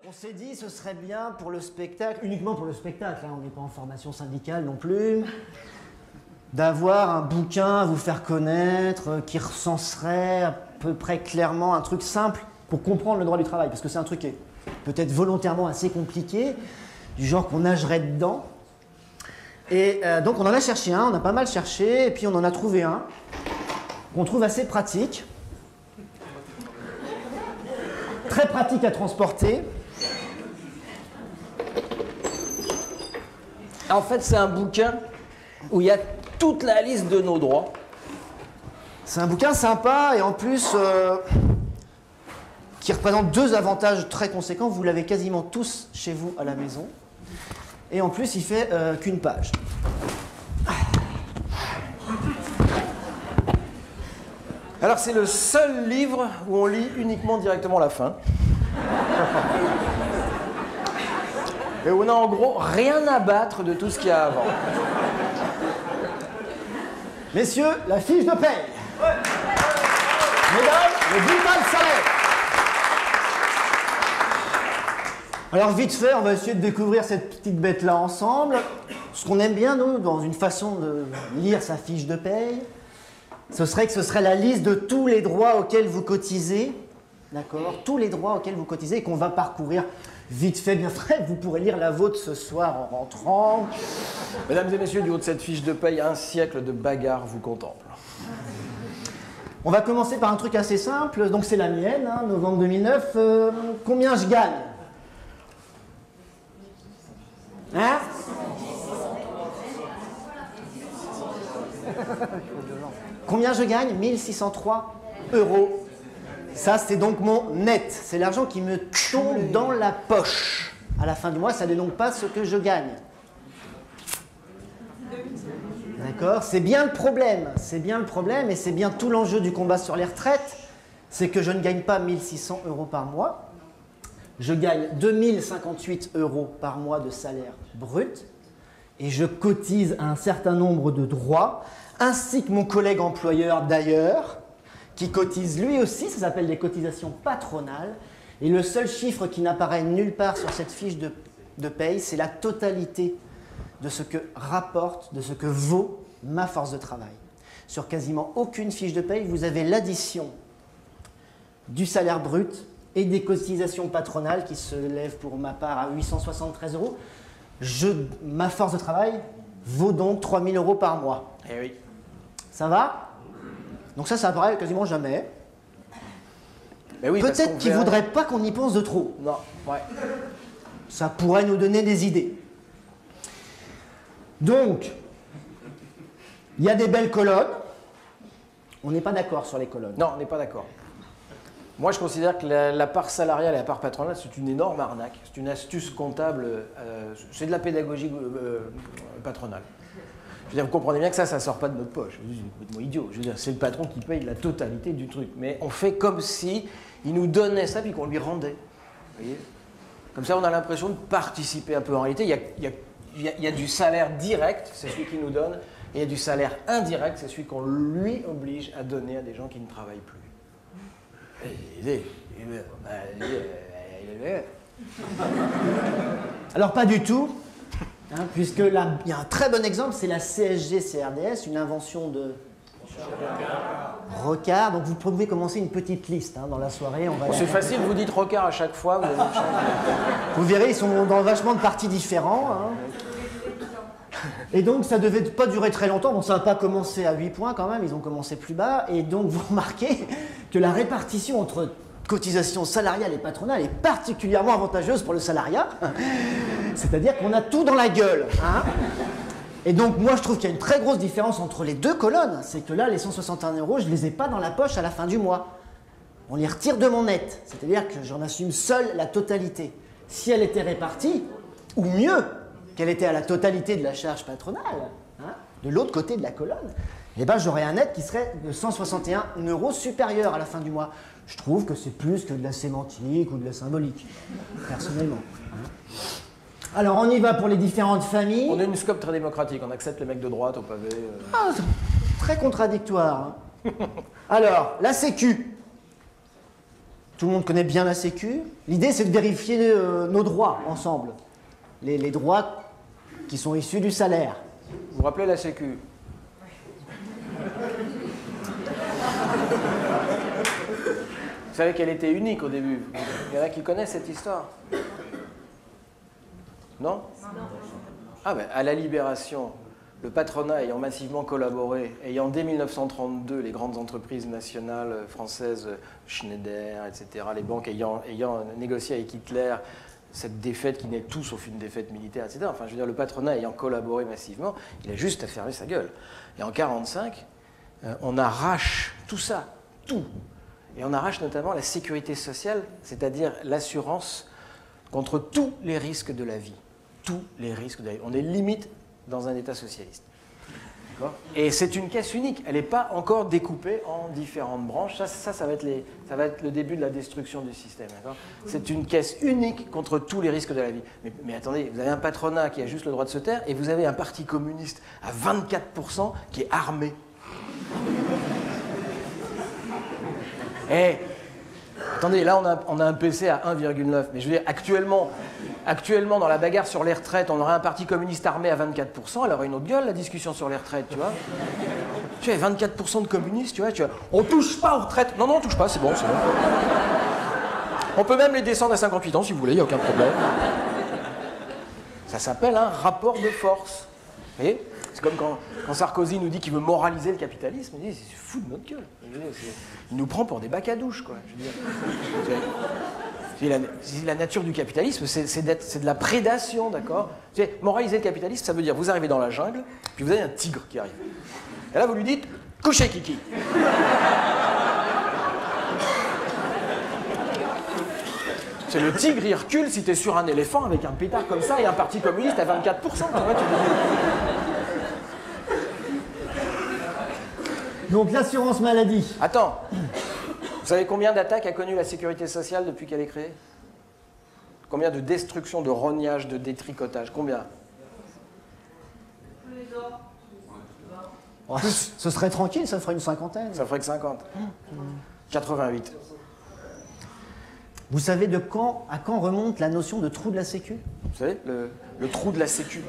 On s'est dit ce serait bien pour le spectacle, uniquement pour le spectacle, hein, on n'est pas en formation syndicale non plus, d'avoir un bouquin à vous faire connaître qui recenserait à peu près clairement un truc simple pour comprendre le droit du travail, parce que c'est un truc qui est peut-être volontairement assez compliqué, du genre qu'on nagerait dedans. Et donc on en a cherché un, on a pas mal cherché, et puis on en a trouvé un qu'on trouve assez pratique, très pratique à transporter. En fait, c'est un bouquin où il y a toute la liste de nos droits. C'est un bouquin sympa et en plus qui représente deux avantages très conséquents. Vous l'avez quasiment tous chez vous à la maison. Et en plus, il fait qu'une page. Alors, c'est le seul livre où on lit uniquement directement la fin. Et on a en gros rien à battre de tout ce qu'il y a avant. Messieurs, la fiche de paye. Ouais. Mesdames, le bulletin de salaire. Alors vite fait, on va essayer de découvrir cette petite bête-là ensemble. Ce qu'on aime bien, nous, dans une façon de lire sa fiche de paye, ce serait la liste de tous les droits auxquels vous cotisez. D'accord ? Tous les droits auxquels vous cotisez et qu'on va parcourir vite fait, bien fait. Vous pourrez lire la vôtre ce soir en rentrant. Mesdames et messieurs, du haut de cette fiche de paye, un siècle de bagarre vous contemple. On va commencer par un truc assez simple. Donc c'est la mienne, hein, novembre 2009. Combien je gagne ? Hein ? Combien je gagne ? 1603 €. Ça, c'est donc mon net. C'est l'argent qui me tombe dans la poche. À la fin du mois, ça n'est donc pas ce que je gagne. D'accord ? C'est bien le problème. C'est bien le problème et c'est bien tout l'enjeu du combat sur les retraites. C'est que je ne gagne pas 1600 € par mois. Je gagne 2058 € par mois de salaire brut. Et je cotise un certain nombre de droits, ainsi que mon collègue employeur d'ailleurs, qui cotise lui aussi, ça s'appelle des cotisations patronales. Et le seul chiffre qui n'apparaît nulle part sur cette fiche de paye, c'est la totalité de ce que rapporte, de ce que vaut ma force de travail. Sur quasiment aucune fiche de paye, vous avez l'addition du salaire brut et des cotisations patronales qui se lèvent pour ma part à 873 €. Ma force de travail vaut donc 3000 € par mois. Eh oui. Ça va ? Donc ça apparaît quasiment jamais. Mais oui, peut-être qu'ils ne voudraient pas qu'on y pense de trop. Non, ouais. Ça pourrait nous donner des idées. Donc, il y a des belles colonnes. On n'est pas d'accord sur les colonnes. Non, on n'est pas d'accord. Moi, je considère que la part salariale et la part patronale, c'est une énorme arnaque. C'est une astuce comptable. C'est de la pédagogie patronale. Je veux dire, vous comprenez bien que ça ne sort pas de notre poche. C'est complètement idiot. Je veux dire, c'est le patron qui paye la totalité du truc. Mais on fait comme si il nous donnait ça puis qu'on lui rendait. Vous voyez ? Comme ça, on a l'impression de participer un peu. En réalité, il y a du salaire direct, c'est celui qu'il nous donne, et il y a du salaire indirect, c'est celui qu'on lui oblige à donner à des gens qui ne travaillent plus. Alors pas du tout, hein, puisque là, il y a un très bon exemple, c'est la CSG-CRDS, une invention de Rocard. Donc vous pouvez commencer une petite liste hein, dans la soirée. C'est facile, vous dites Rocard à chaque fois. Vous verrez, ils sont dans vachement de partis différents. Hein. Et donc ça ne devait pas durer très longtemps, bon ça n'a pas commencé à 8 points quand même, ils ont commencé plus bas, et donc vous remarquez que la répartition entre cotisation salariale et patronale est particulièrement avantageuse pour le salariat, c'est-à-dire qu'on a tout dans la gueule. Hein. Et donc moi je trouve qu'il y a une très grosse différence entre les deux colonnes, c'est que là les 161 €, je ne les ai pas dans la poche à la fin du mois. On les retire de mon net, c'est-à-dire que j'en assume seul la totalité. Si elle était répartie, ou mieux, qu'elle était à la totalité de la charge patronale, hein, de l'autre côté de la colonne, eh ben, j'aurais un net qui serait de 161 € supérieur à la fin du mois. Je trouve que c'est plus que de la sémantique ou de la symbolique, personnellement. Hein. Alors, on y va pour les différentes familles. On est une scope très démocratique, on accepte les mecs de droite au pavé. Ah, très contradictoire. Hein. Alors, la Sécu. Tout le monde connaît bien la Sécu. L'idée, c'est de vérifier nos droits ensemble. Les droits qui sont issus du salaire. Vous vous rappelez la Sécu? Vous savez qu'elle était unique au début. Il y en a qui connaissent cette histoire? Non? Ah ben, à la Libération, le patronat ayant massivement collaboré, ayant dès 1932 les grandes entreprises nationales françaises, Schneider, etc., les banques ayant négocié avec Hitler cette défaite qui n'est tout sauf une défaite militaire, etc. Enfin, je veux dire, le patronat ayant collaboré massivement, il a juste à fermer sa gueule. Et en 1945, on arrache tout ça, tout. Et on arrache notamment la sécurité sociale, c'est-à-dire l'assurance contre tous les risques de la vie. Tous les risques de la vie. On est limite dans un État socialiste. Et c'est une caisse unique. Elle n'est pas encore découpée en différentes branches. Ça va être le début de la destruction du système. C'est une caisse unique contre tous les risques de la vie. Mais attendez, vous avez un patronat qui a juste le droit de se taire et vous avez un parti communiste à 24% qui est armé. Attendez, là on a un PC à 1,9. Mais je veux dire, actuellement, dans la bagarre sur les retraites, on aurait un parti communiste armé à 24%, elle aurait une autre gueule, la discussion sur les retraites, tu vois. Tu as 24% de communistes, tu vois, on touche pas aux retraites. Non, on touche pas, c'est bon, c'est bon. On peut même les descendre à 58 ans si vous voulez, il n'y a aucun problème. Ça s'appelle un rapport de force. Vous voyez ? C'est comme quand Sarkozy nous dit qu'il veut moraliser le capitalisme, il dit c'est fou de notre gueule. Il nous prend pour des bacs à douche, quoi. Je veux dire, la nature du capitalisme, c'est de la prédation, d'accord ? Moraliser le capitalisme, ça veut dire vous arrivez dans la jungle, puis vous avez un tigre qui arrive. Et là, vous lui dites couchez, Kiki. C'est le tigre, il recule si t'es sur un éléphant avec un pétard comme ça et un parti communiste à 24%. Tu vois, Donc l'assurance maladie. Attends, vous savez combien d'attaques a connu la sécurité sociale depuis qu'elle est créée? Combien de destructions, de rognages, de détricotages? Combien? Oh, ce serait tranquille, ça ferait une cinquantaine. Ça ferait que 50. 88. Vous savez à quand remonte la notion de trou de la Sécu? Vous savez, le trou de la Sécu.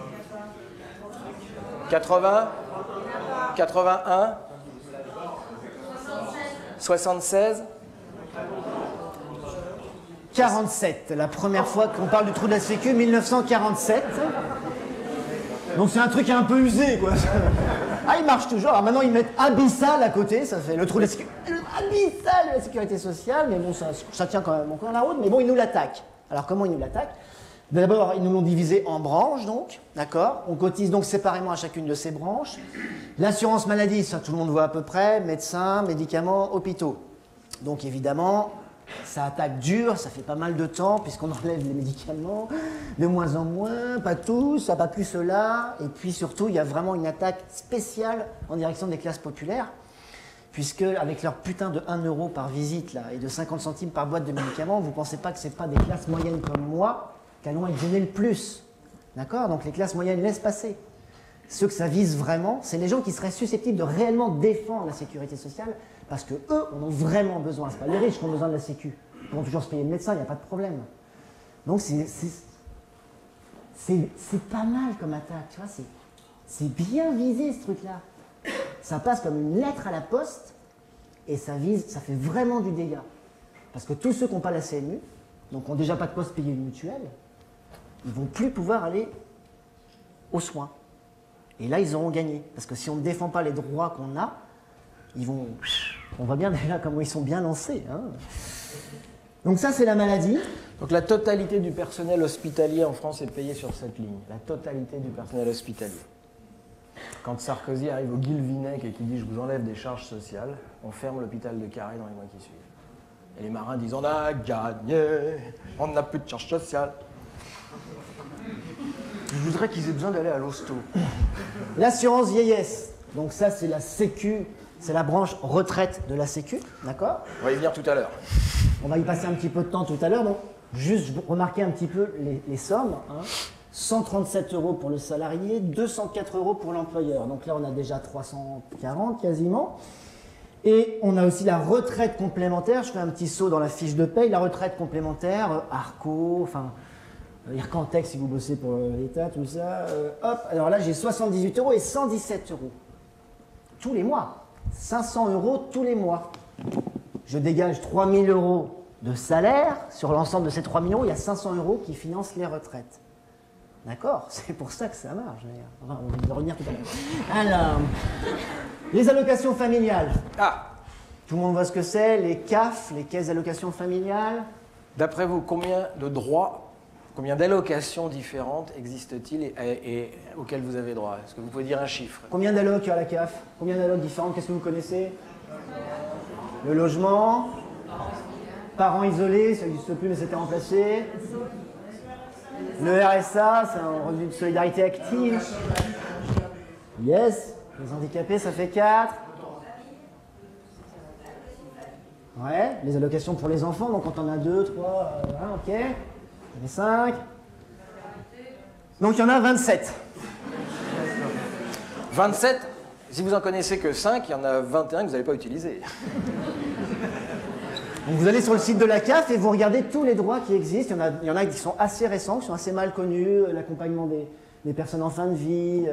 80, 81, 76, 47, la première fois qu'on parle du trou de la Sécu, 1947. Donc c'est un truc un peu usé, quoi. Ah, il marche toujours. Alors maintenant, ils mettent abyssal à côté, ça fait le trou de la Sécu. Abyssal de la sécurité sociale, mais bon, ça tient quand même encore la route, mais bon, ils nous l'attaquent. Alors comment ils nous l'attaquent? D'abord, ils nous l'ont divisé en branches, donc, d'accord? On cotise donc séparément à chacune de ces branches. L'assurance maladie, ça tout le monde voit à peu près, médecins, médicaments, hôpitaux. Donc évidemment, ça attaque dur, ça fait pas mal de temps, puisqu'on enlève les médicaments, de moins en moins, pas tous, ça pas plus cela. Et puis surtout, il y a vraiment une attaque spéciale en direction des classes populaires, puisque avec leur putain de 1 euro par visite là, et de 50 centimes par boîte de médicaments, vous ne pensez pas que ce n'est pas des classes moyennes comme moi qui allons être gênés le plus. D'accord? Donc les classes moyennes laissent passer. Ceux que ça vise vraiment, c'est les gens qui seraient susceptibles de réellement défendre la sécurité sociale, parce qu'eux en ont vraiment besoin. Ce n'est pas les riches qui ont besoin de la sécu. Ils vont toujours se payer le médecin, il n'y a pas de problème. Donc c'est pas mal comme attaque, tu vois, c'est bien visé ce truc-là. Ça passe comme une lettre à la poste et ça fait vraiment du dégât. Parce que tous ceux qui n'ont pas la CMU, donc qui n'ont déjà pas de poste payé une mutuelle, ils ne vont plus pouvoir aller aux soins. Et là, ils auront gagné. Parce que si on ne défend pas les droits qu'on a, on voit bien déjà comment ils sont bien lancés. Hein. Donc ça, c'est la maladie. Donc la totalité du personnel hospitalier en France est payée sur cette ligne. La totalité du personnel hospitalier. Quand Sarkozy arrive au Guilvinec et qu'il dit « je vous enlève des charges sociales », on ferme l'hôpital de Carré dans les mois qui suivent. Et les marins disent « on a gagné, on n'a plus de charges sociales ». Je voudrais qu'ils aient besoin d'aller à l'hosto. L'assurance vieillesse. Donc ça, c'est la Sécu, c'est la branche retraite de la Sécu, d'accord? On va y venir tout à l'heure. On va y passer un petit peu de temps tout à l'heure. Donc, juste remarquer un petit peu les sommes. Hein. 137 € pour le salarié, 204 € pour l'employeur. Donc là, on a déjà 340 quasiment. Et on a aussi la retraite complémentaire. Je fais un petit saut dans la fiche de paye. La retraite complémentaire, Arco, enfin, Ircantex si vous bossez pour l'État, tout ça. Hop, alors là j'ai 78 € et 117 € tous les mois. 500 € tous les mois. Je dégage 3 000 € de salaire. Sur l'ensemble de ces 3 000 €, il y a 500 € qui financent les retraites. D'accord? C'est pour ça que ça marche. Enfin, on va y revenir tout à l'heure. Alors, les allocations familiales. Ah, Tout le monde voit ce que c'est, les CAF, les caisses d'allocations familiales. d'après vous, combien de droits, combien d'allocations différentes existent-ils et auxquelles vous avez droit? Est-ce que vous pouvez dire un chiffre? Combien d'allocs à la CAF? Combien d'allocs différentes? Qu'est-ce que vous connaissez? Le logement. Parents isolés, ça n'existe plus mais c'était remplacé. Le RSA, c'est un revenu de solidarité active. Yes. Les handicapés, ça fait 4. Ouais. Les allocations pour les enfants, donc quand on a 2, 3, ok. Il y en a 5. Donc il y en a 27. 27? Si vous en connaissez que 5, il y en a 21 que vous n'avez pas utilisés. Donc vous allez sur le site de la CAF et vous regardez tous les droits qui existent. Il y en a qui sont assez récents, qui sont assez mal connus, l'accompagnement des personnes en fin de vie,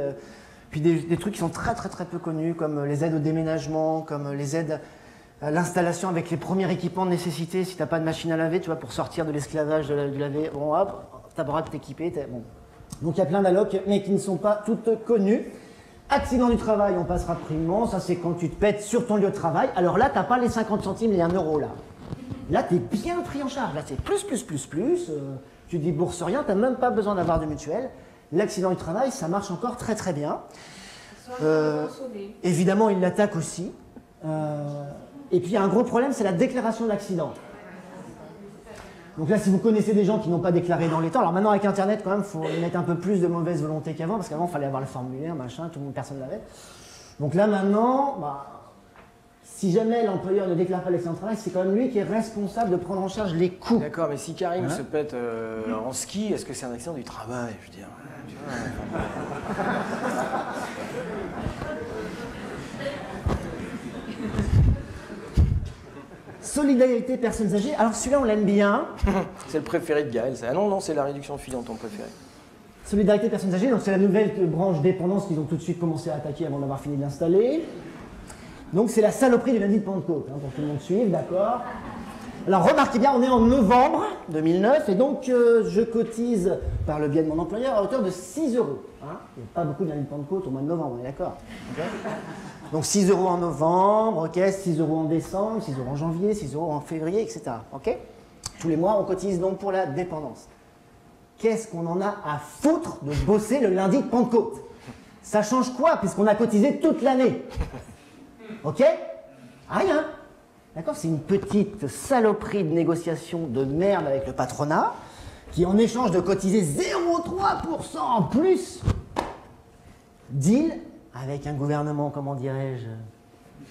puis des trucs qui sont très peu connus, comme les aides au déménagement, comme les aides à l'installation avec les premiers équipements de nécessité. Si tu n'as pas de machine à laver, tu vois, pour sortir de l'esclavage du laver, bon hop, t'as le droit de t'équiper. Bon. Donc il y a plein d'allocs, mais qui ne sont pas toutes connues. Accident du travail, on passera rapidement. Ça, c'est quand tu te pètes sur ton lieu de travail. Alors là, tu n'as pas les 50 centimes, les 1 € là. Là, tu es bien pris en charge. Là, c'est plus. Tu débourses rien, tu n'as même pas besoin d'avoir de mutuelle. L'accident du travail, ça marche encore très bien. Évidemment, il l'attaque aussi. Et puis, il y a un gros problème, c'est la déclaration de l'accident. Donc là, si vous connaissez des gens qui n'ont pas déclaré dans les temps, alors maintenant, avec Internet, quand même, il faut mettre un peu plus de mauvaise volonté qu'avant, parce qu'avant, il fallait avoir le formulaire, machin, tout le monde, personne ne l'avait. Donc là, maintenant, si jamais l'employeur ne déclare pas l'accident de travail, c'est quand même lui qui est responsable de prendre en charge les coûts. D'accord, mais si Karim se pète en ski, est-ce que c'est un accident du travail? Je veux dire, tu vois, Solidarité personnes âgées, alors celui-là, on l'aime bien. c'est le préféré de Gaël. Ah non, c'est la réduction de filles ton préféré. Solidarité personnes âgées, donc c'est la nouvelle branche dépendance qu'ils ont tout de suite commencé à attaquer avant d'avoir fini de l'installer. Donc c'est la saloperie du lundi de Pentecôte, pour que tout le monde suive, d'accord? Alors remarquez bien, on est en novembre 2009 et donc je cotise par le biais de mon employeur à hauteur de 6 €. Il n'y a pas beaucoup de lundi de Pentecôte au mois de novembre, on est d'accord? Okay. Donc 6 € en novembre, ok, 6 € en décembre, 6 € en janvier, 6 € en février, etc. Ok. Tous les mois, on cotise donc pour la dépendance. Qu'est-ce qu'on en a à foutre de bosser le lundi de Pentecôte? Ça change quoi puisqu'on a cotisé toute l'année? Ok? Rien. D'accord? C'est une petite saloperie de négociation de merde avec le patronat qui, en échange de cotiser 0,3% en plus, deal avec un gouvernement, comment dirais-je,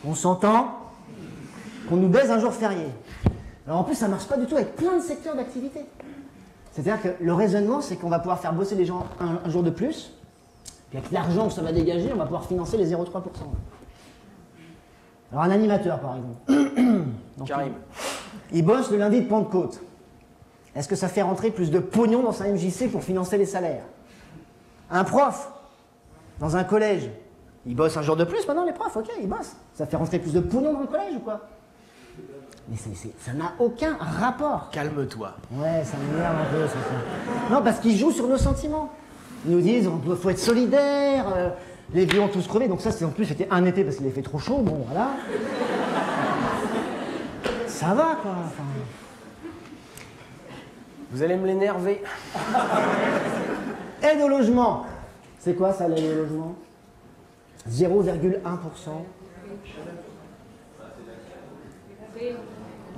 qu'on s'entend, qu'on nous baise un jour férié. Alors en plus, ça ne marche pas du tout avec plein de secteurs d'activité. C'est-à-dire que le raisonnement, c'est qu'on va pouvoir faire bosser les gens un jour de plus, puis avec l'argent que ça va dégager, on va pouvoir financer les 0,3%. Alors un animateur, par exemple. Donc, Karim. Il bosse le lundi de Pentecôte. Est-ce que ça fait rentrer plus de pognon dans sa MJC pour financer les salaires? Un prof, dans un collège, il bosse un jour de plus maintenant, les profs, ok, ils bossent. Ça fait rentrer plus de pognon dans le collège ou quoi? Mais ça n'a aucun rapport. Calme-toi. Ouais, ça m'énerve un peu, ça. Non, parce qu'ils jouent sur nos sentiments. Ils nous disent, il faut être solidaire, les vieux ont tous crevé. Donc ça, en plus, c'était un été parce qu'il avait fait trop chaud, bon, voilà. Ça va, quoi. Enfin... Vous allez me l'énerver. Aide au logement. C'est quoi ça, l'aide au logement? 0,1%.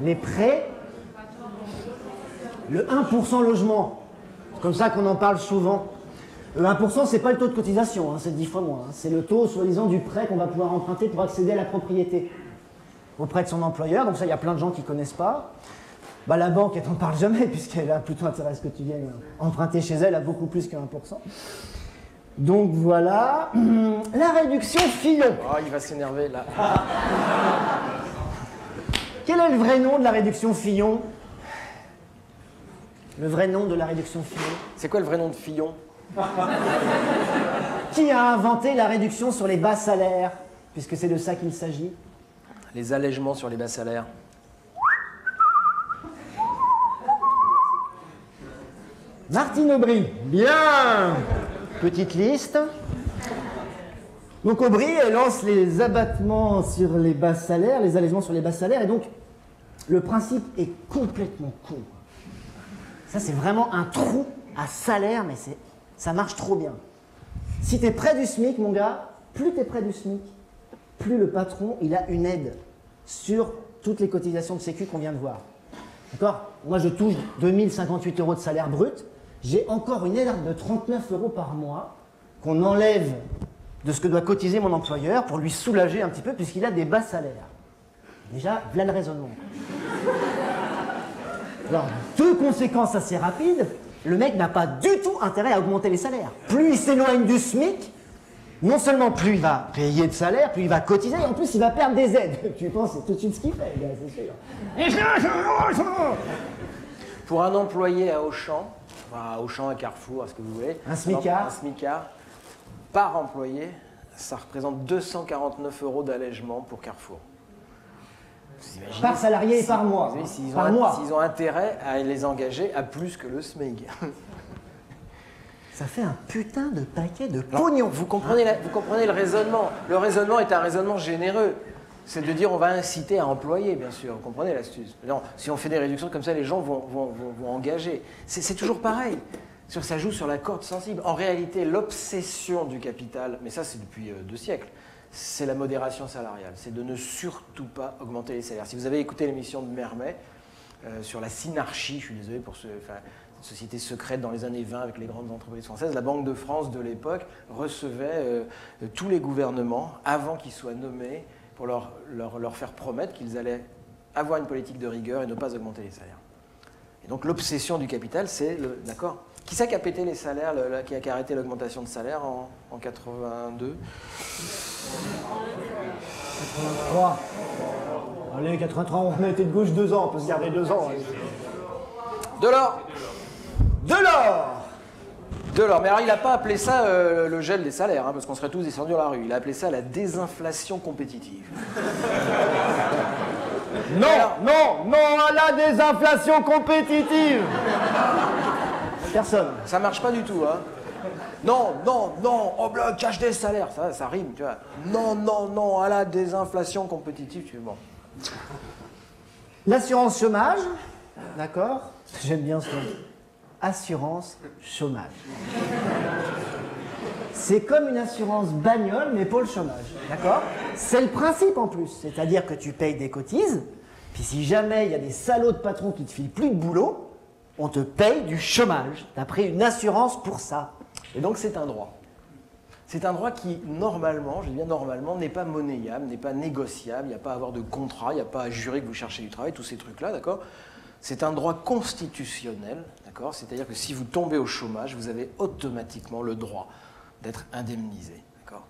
Les prêts, le 1% logement. C'est comme ça qu'on en parle souvent. Le 1%, c'est pas le taux de cotisation, c'est 10 fois moins. C'est le taux, soi-disant, du prêt qu'on va pouvoir emprunter pour accéder à la propriété auprès de son employeur. Donc ça, il y a plein de gens qui ne connaissent pas. La banque, elle t'en parle jamais, puisqu'elle a plutôt intérêt à ce que tu viennes emprunter chez elle à beaucoup plus que 1%. Donc voilà. La réduction Fillon. Oh, il va s'énerver là. Quel est le vrai nom de la réduction Fillon? Le vrai nom de la réduction Fillon? C'est quoi le vrai nom de Fillon? Qui a inventé la réduction sur les bas salaires? Puisque c'est de ça qu'il s'agit. Les allègements sur les bas salaires. Martine Aubry. Bien. Petite liste. Donc Aubry, elle lance les abattements sur les bas salaires, les allègements sur les bas salaires, et donc le principe est complètement con. Ça, c'est vraiment un trou à salaire, mais ça marche trop bien. Si tu es près du SMIC, mon gars, plus tu es près du SMIC, plus le patron, il a une aide sur toutes les cotisations de sécu qu'on vient de voir. D'accord? Moi, je touche 2058 € de salaire brut. J'ai encore une aide de 39 € par mois qu'on enlève de ce que doit cotiser mon employeur pour lui soulager un petit peu puisqu'il a des bas salaires. Déjà, voilà le raisonnement. Alors, deux conséquences assez rapides. Le mec n'a pas du tout intérêt à augmenter les salaires. Plus il s'éloigne du SMIC, non seulement plus il va payer de salaire, plus il va cotiser, et en plus il va perdre des aides. Tu penses, c'est tout de suite ce qu'il fait, gars, c'est sûr. Pour un employé à Auchan, enfin à Auchan, à Carrefour, à ce que vous voulez, un smicard. Un smicard, par employé, ça représente 249 € d'allègement pour Carrefour. Par salarié et par mois. S'ils ont intérêt à les engager à plus que le SMIC. Ça fait un putain de paquet de pognon. Vous comprenez le raisonnement. Le raisonnement est un raisonnement généreux. C'est de dire on va inciter à employer, bien sûr. Vous comprenez l'astuce? Non, si on fait des réductions comme ça, les gens vont engager. C'est toujours pareil. Ça joue sur la corde sensible. En réalité, l'obsession du capital, mais ça c'est depuis 2 siècles, c'est la modération salariale. C'est de ne surtout pas augmenter les salaires. Si vous avez écouté l'émission de Mermet sur la synarchie, je suis désolé pour cette société secrète dans les années 20 avec les grandes entreprises françaises, la Banque de France de l'époque recevait tous les gouvernements avant qu'ils soient nommés pour leur faire promettre qu'ils allaient avoir une politique de rigueur et ne pas augmenter les salaires. Et donc l'obsession du capital, c'est d'accord. Qui c'est qui a pété les salaires, qui a arrêté l'augmentation de salaire en 82? 83. Allez, 83, on a été de gauche 2 ans, on peut se garder 2 ans. Delors. Delors. Mais alors il n'a pas appelé ça le gel des salaires, hein, parce qu'on serait tous descendus dans la rue. Il a appelé ça la désinflation compétitive. Non à la désinflation compétitive. Personne. Ça marche pas du tout, hein. Non, au blocage des salaires, ça rime, tu vois. Non, à la désinflation compétitive, tu vois. Bon. L'assurance chômage, d'accord? J'aime bien ce nom. Assurance chômage. C'est comme une assurance bagnole, mais pour le chômage, d'accord? C'est le principe en plus, c'est-à-dire que tu payes des cotises, puis si jamais il y a des salauds de patrons qui te filent plus de boulot, on te paye du chômage. Tu as pris une assurance pour ça. Et donc c'est un droit. C'est un droit qui, normalement, je dis bien normalement, n'est pas monnayable, n'est pas négociable, il n'y a pas à avoir de contrat, il n'y a pas à jurer que vous cherchez du travail, tous ces trucs-là, d'accord? C'est un droit constitutionnel, d'accord? C'est-à-dire que si vous tombez au chômage, vous avez automatiquement le droit d'être indemnisé, d'accord?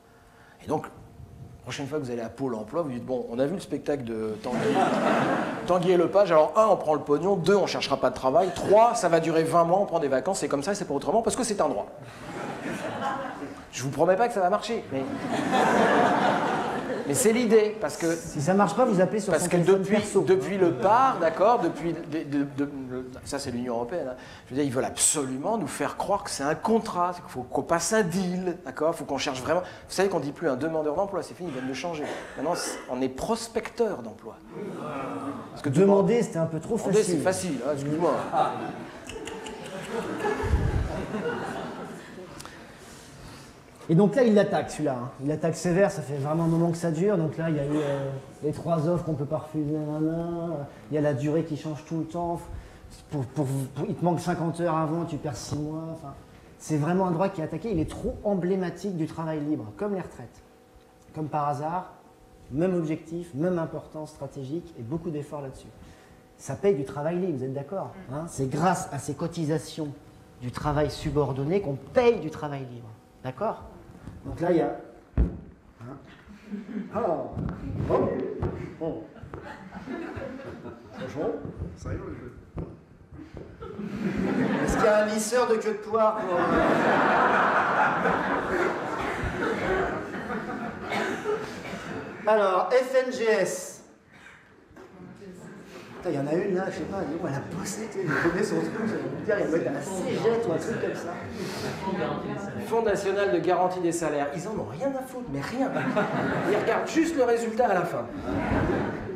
Et donc, la prochaine fois que vous allez à Pôle emploi, vous dites, bon, on a vu le spectacle de Tanguy et Lepage, alors 1, on prend le pognon, 2, on ne cherchera pas de travail, 3, ça va durer 20 mois, on prend des vacances, c'est comme ça, c'est pas autrement, parce que c'est un droit. Je vous promets pas que ça va marcher, mais c'est l'idée, parce que... Si ça marche pas, vous appelez sur son téléphone perso. Depuis le PAR, d'accord, ça c'est l'Union européenne, hein. Je veux dire, ils veulent absolument nous faire croire que c'est un contrat, qu'il faut qu'on passe un deal, d'accord, il faut qu'on cherche vraiment... Vous savez qu'on ne dit plus un demandeur d'emploi, c'est fini, ils viennent de changer. Maintenant, on est prospecteur d'emploi. Parce que demander, c'était un peu trop facile. Demander, c'est facile, hein, excuse-moi. Et donc là, il l'attaque, celui-là. Hein. Il l'attaque sévère, ça fait vraiment un moment que ça dure. Donc là, il y a eu les 3 offres qu'on peut pas refuser. Il y a la durée qui change tout le temps. Il te manque 50 heures avant, tu perds 6 mois. Enfin, c'est vraiment un droit qui est attaqué. Il est trop emblématique du travail libre, comme les retraites. Comme par hasard, même objectif, même importance stratégique et beaucoup d'efforts là-dessus. Ça paye du travail libre, vous êtes d'accord, hein? C'est grâce à ces cotisations du travail subordonné qu'on paye du travail libre. D'accord? Donc là, il y a Ah, bon. Bon. Franchement, ça rigole le jeu. Est-ce qu'il y a un lisseur de queue de poire pour... Alors, FNGS. Il y en a une là, je sais pas, elle a bossé, elle connaît son truc, elle doit être à la cégette ou un truc comme ça. Fonds national de garantie des salaires. Ils en ont rien à foutre, mais rien. Ils regardent juste le résultat à la fin.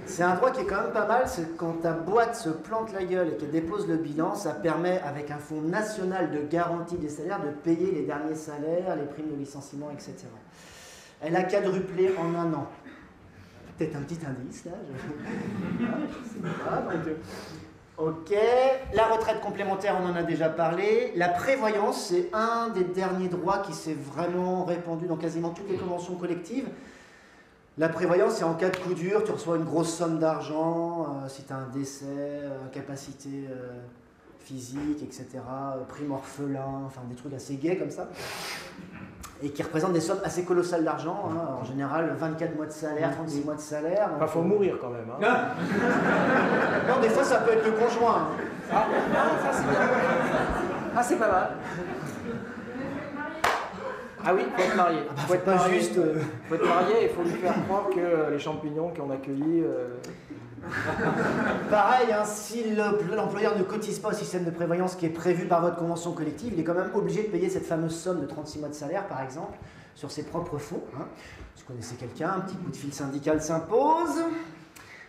C'est un droit qui est quand même pas mal, c'est quand ta boîte se plante la gueule et qu'elle dépose le bilan, ça permet, avec un fonds national de garantie des salaires, de payer les derniers salaires, les primes de licenciement, etc. Elle a quadruplé en un an. Peut-être un petit indice, là. Je sais pas. Donc, ok. La retraite complémentaire, on en a déjà parlé. La prévoyance, c'est un des derniers droits qui s'est vraiment répandu dans quasiment toutes les conventions collectives. La prévoyance, c'est en cas de coup dur, tu reçois une grosse somme d'argent, si tu as un décès, incapacité physique, etc., prime orphelin, enfin des trucs assez gais comme ça, et qui représentent des sommes assez colossales d'argent, hein, en général 24 mois de salaire, 36 mois de salaire. Enfin, faut mourir quand même. Hein. Non, des fois ça peut être le conjoint. Hein. Ah, ça c'est bien. Ah, c'est pas mal. Ah oui, faut être marié. Ah bah, faut être pas marié. Juste. Faut être marié et il faut lui faire croire que les champignons qu'on a cueillis. Pareil, hein, si l'employeur ne cotise pas au système de prévoyance qui est prévu par votre convention collective, il est quand même obligé de payer cette fameuse somme de 36 mois de salaire, par exemple, sur ses propres fonds. Hein. Si vous connaissez quelqu'un, un petit coup de fil syndical s'impose.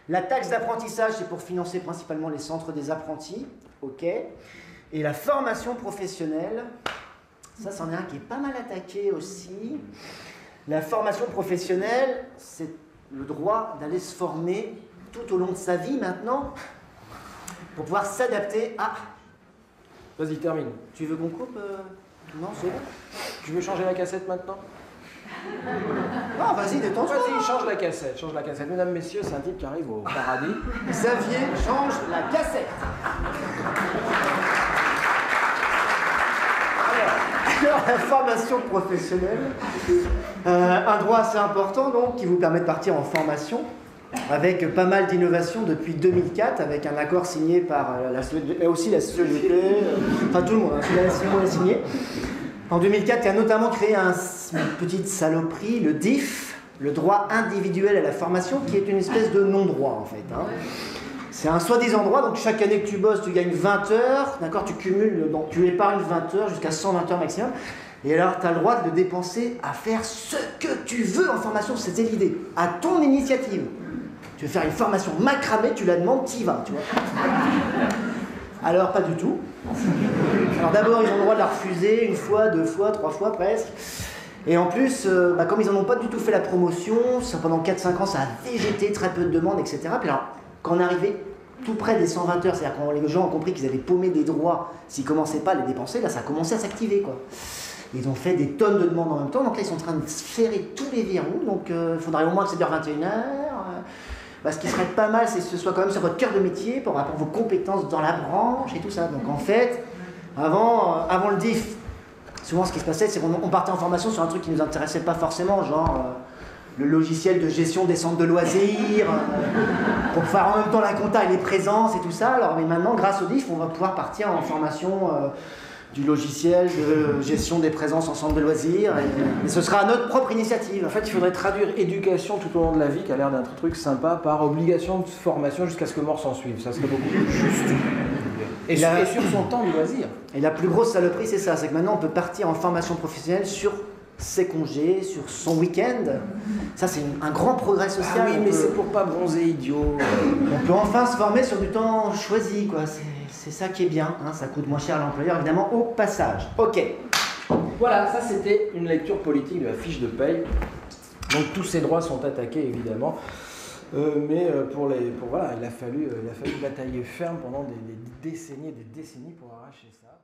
La taxe d'apprentissage, c'est pour financer principalement les centres des apprentis. Ok. Et la formation professionnelle. Ça, c'en est un qui est pas mal attaqué aussi. La formation professionnelle, c'est le droit d'aller se former tout au long de sa vie maintenant pour pouvoir s'adapter à... Vas-y, termine. Tu veux qu'on coupe Non, c'est bon. Tu veux changer la cassette maintenant? Non, vas-y, détends-toi. Vas-y, change la cassette, change la cassette. Mesdames, messieurs, c'est un type qui arrive au paradis. Xavier, change la cassette. Alors, la formation professionnelle, un droit assez important donc qui vous permet de partir en formation avec pas mal d'innovations depuis 2004 avec un accord signé par la CGT, mais aussi la CGT, enfin tout le monde, la CGT l'a signé. En 2004, il a notamment créé une petite saloperie, le DIF, le droit individuel à la formation, qui est une espèce de non-droit en fait. Hein. C'est un soi-disant droit, donc chaque année que tu bosses, tu gagnes 20 heures, d'accord, tu cumules, donc tu épargnes 20 heures jusqu'à 120 heures maximum, et alors tu as le droit de le dépenser à faire ce que tu veux en formation, c'était l'idée, à ton initiative. Tu veux faire une formation macramée, tu la demandes, t'y vas, tu vois. Alors pas du tout. Alors d'abord, ils ont le droit de la refuser une fois, deux fois, trois fois presque. Et en plus, comme ils n'en ont pas du tout fait la promotion, pendant 4-5 ans, ça a végété, très peu de demandes, etc. Puis alors, quand on arrivait tout près des 120 heures, c'est-à-dire quand les gens ont compris qu'ils avaient paumé des droits, s'ils ne commençaient pas à les dépenser, là ça a commencé à s'activer, quoi. Ils ont fait des tonnes de demandes en même temps, donc là ils sont en train de ferrer tous les verrous, donc il faudrait au moins que ça dure 21 heures. Ce qui serait pas mal, c'est que ce soit quand même sur votre cœur de métier, par rapport à vos compétences dans la branche et tout ça. Donc en fait, avant le DIF, souvent ce qui se passait, c'est qu'on partait en formation sur un truc qui ne nous intéressait pas forcément, genre le logiciel de gestion des centres de loisirs, pour faire en même temps la compta et les présences et tout ça. Alors mais maintenant, grâce au DIF, on va pouvoir partir en formation du logiciel de gestion des présences en centre de loisirs, et ce sera à notre propre initiative. En fait, il faudrait traduire éducation tout au long de la vie, qui a l'air d'être un truc sympa, par obligation de formation jusqu'à ce que mort s'en suive. Ça serait beaucoup plus juste. Et sur son temps de loisir. Et la plus grosse saloperie, c'est ça, c'est que maintenant on peut partir en formation professionnelle sur ses congés, sur son week-end. Ça, c'est un grand progrès social. Ah oui, mais c'est pour pas bronzer idiot. On peut enfin se former sur du temps choisi, quoi. C'est ça qui est bien, hein. Ça coûte moins cher à l'employeur, évidemment, au passage. Ok. Voilà, ça c'était une lecture politique de la fiche de paye. Donc tous ces droits sont attaqués, évidemment. Mais voilà, il a fallu batailler ferme pendant des décennies et des décennies pour arracher ça.